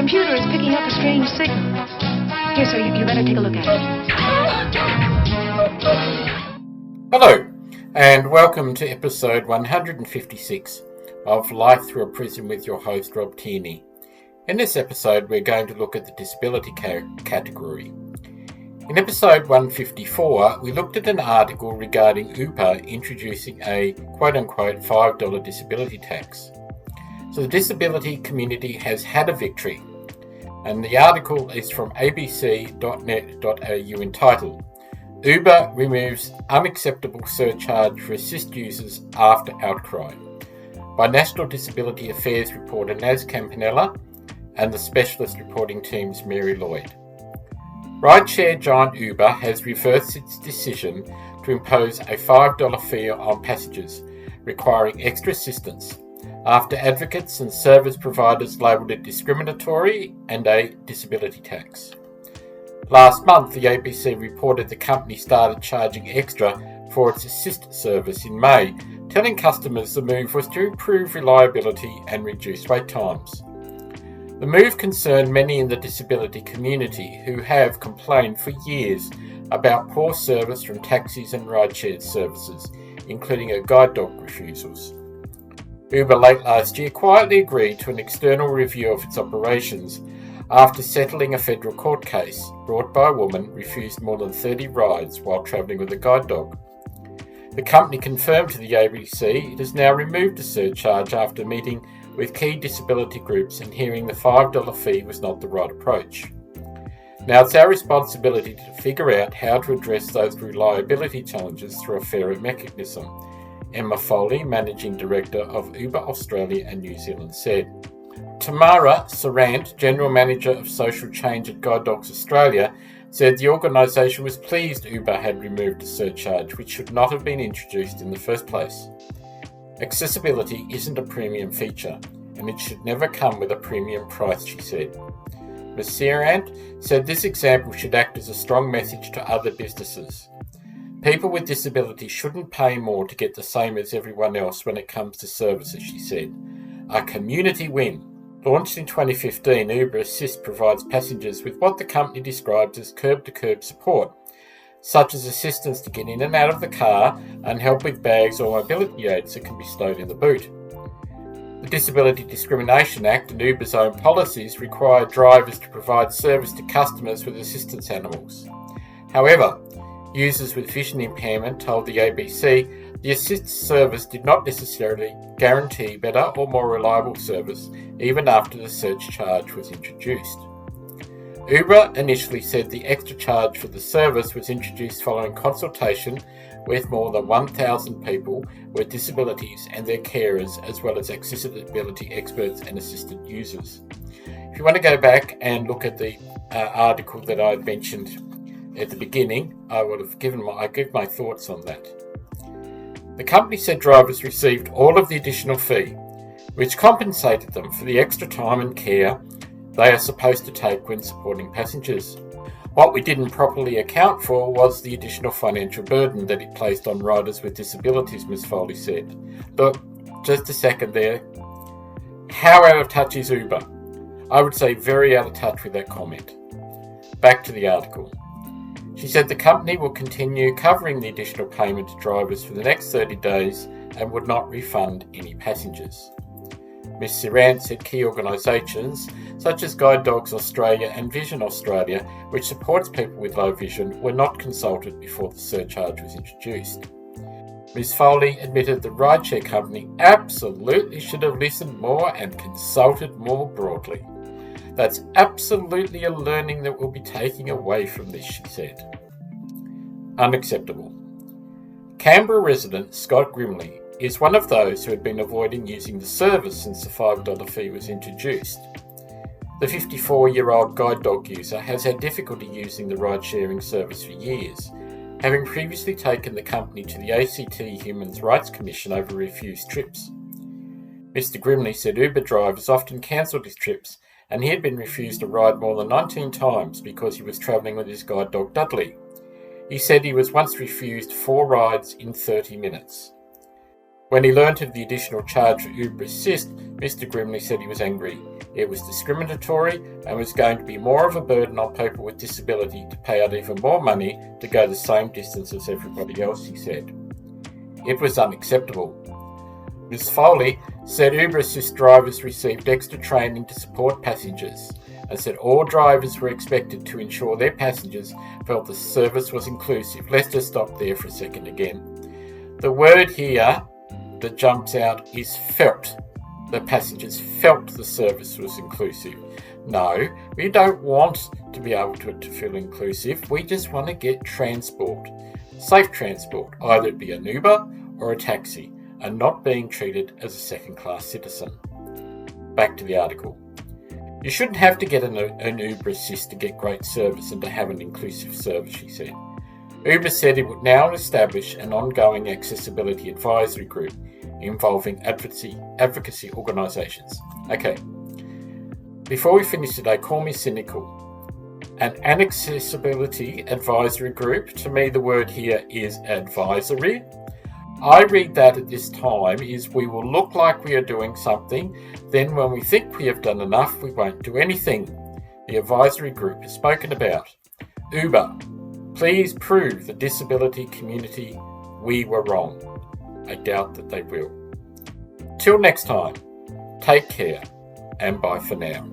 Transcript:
computer is picking up a strange signal. Here, sir, you better take a look at it. Hello, and welcome to episode 156 of Life Through a Prism with your host, Rob Tierney. In this episode, we're going to look at the disability category. In episode 154, we looked at an article regarding Uber introducing a quote-unquote $5 disability tax. So the disability community has had a victory, and the article is from abc.net.au entitled, Uber removes unacceptable surcharge for assist users after outcry, by National Disability Affairs reporter Nas Campanella and the specialist reporting team's Mary Lloyd. Rideshare giant Uber has reversed its decision to impose a $5 fee on passengers, requiring extra assistance, after advocates and service providers labelled it discriminatory and a disability tax. Last month, the ABC reported the company started charging extra for its assist service in May, telling customers the move was to improve reliability and reduce wait times. The move concerned many in the disability community who have complained for years about poor service from taxis and rideshare services, including a guide dog refusals. Uber late last year quietly agreed to an external review of its operations after settling a federal court case brought by a woman who refused more than 30 rides while travelling with a guide dog. The company confirmed to the ABC it has now removed the surcharge after meeting with key disability groups and hearing the $5 fee was not the right approach. Now it's our responsibility to figure out how to address those reliability challenges through a fairer mechanism, Emma Foley, Managing Director of Uber Australia and New Zealand, said. Tamara Sarant, General Manager of Social Change at Guide Dogs Australia, said the organisation was pleased Uber had removed the surcharge, which should not have been introduced in the first place. Accessibility isn't a premium feature, and it should never come with a premium price, she said. Ms. Sarant said this example should act as a strong message to other businesses. People with disabilities shouldn't pay more to get the same as everyone else when it comes to services, she said. A community win. Launched in 2015, Uber Assist provides passengers with what the company describes as curb-to-curb support, such as assistance to get in and out of the car and help with bags or mobility aids that can be stowed in the boot. The Disability Discrimination Act and Uber's own policies require drivers to provide service to customers with assistance animals. However, users with vision impairment told the ABC the assist service did not necessarily guarantee better or more reliable service even after the surcharge was introduced. Uber initially said the extra charge for the service was introduced following consultation with more than 1,000 people with disabilities and their carers, as well as accessibility experts and assisted users. If you want to go back and look at the article that I mentioned at the beginning, I would have give my thoughts on that. The company said drivers received all of the additional fee, which compensated them for the extra time and care they are supposed to take when supporting passengers. What we didn't properly account for was the additional financial burden that it placed on riders with disabilities, Ms. Foley said. Look, just a second there. How out of touch is Uber? I would say very out of touch with that comment. Back to the article. She said the company will continue covering the additional payment to drivers for the next 30 days and would not refund any passengers. Ms. Sarant said key organisations such as Guide Dogs Australia and Vision Australia, which supports people with low vision, were not consulted before the surcharge was introduced. Ms. Foley admitted the rideshare company absolutely should have listened more and consulted more broadly. That's absolutely a learning that we'll be taking away from this, she said. Unacceptable. Canberra resident Scott Grimley is one of those who had been avoiding using the service since the $5 fee was introduced. The 54-year-old guide dog user has had difficulty using the ride-sharing service for years, having previously taken the company to the ACT Human Rights Commission over refused trips. Mr. Grimley said Uber drivers often cancelled his trips, and he had been refused a ride more than 19 times because he was travelling with his guide dog Dudley. He said he was once refused 4 rides in 30 minutes. When he learnt of the additional charge for Uber Assist, Mr. Grimley said he was angry. It was discriminatory and was going to be more of a burden on people with disability to pay out even more money to go the same distance as everybody else, he said. It was unacceptable. Ms. Foley said Uber Assist drivers received extra training to support passengers and said all drivers were expected to ensure their passengers felt the service was inclusive. Let's just stop there for a second again. The word here that jumps out is felt. The passengers felt the service was inclusive. No, we don't want to be able to feel inclusive. We just want to get transport, safe transport, either it be an Uber or a taxi, and not being treated as a second-class citizen. Back to the article. You shouldn't have to get an Uber Assist to get great service and to have an inclusive service, she said. Uber said it would now establish an ongoing accessibility advisory group involving advocacy organisations. Okay, before we finish today, call me cynical. An accessibility advisory group, to me the word here is advisory. I read that at this time is we will look like we are doing something, then when we think we have done enough, we won't do anything. The advisory group is spoken about. Uber, please prove the disability community we were wrong. I doubt that they will. Till next time, take care and bye for now.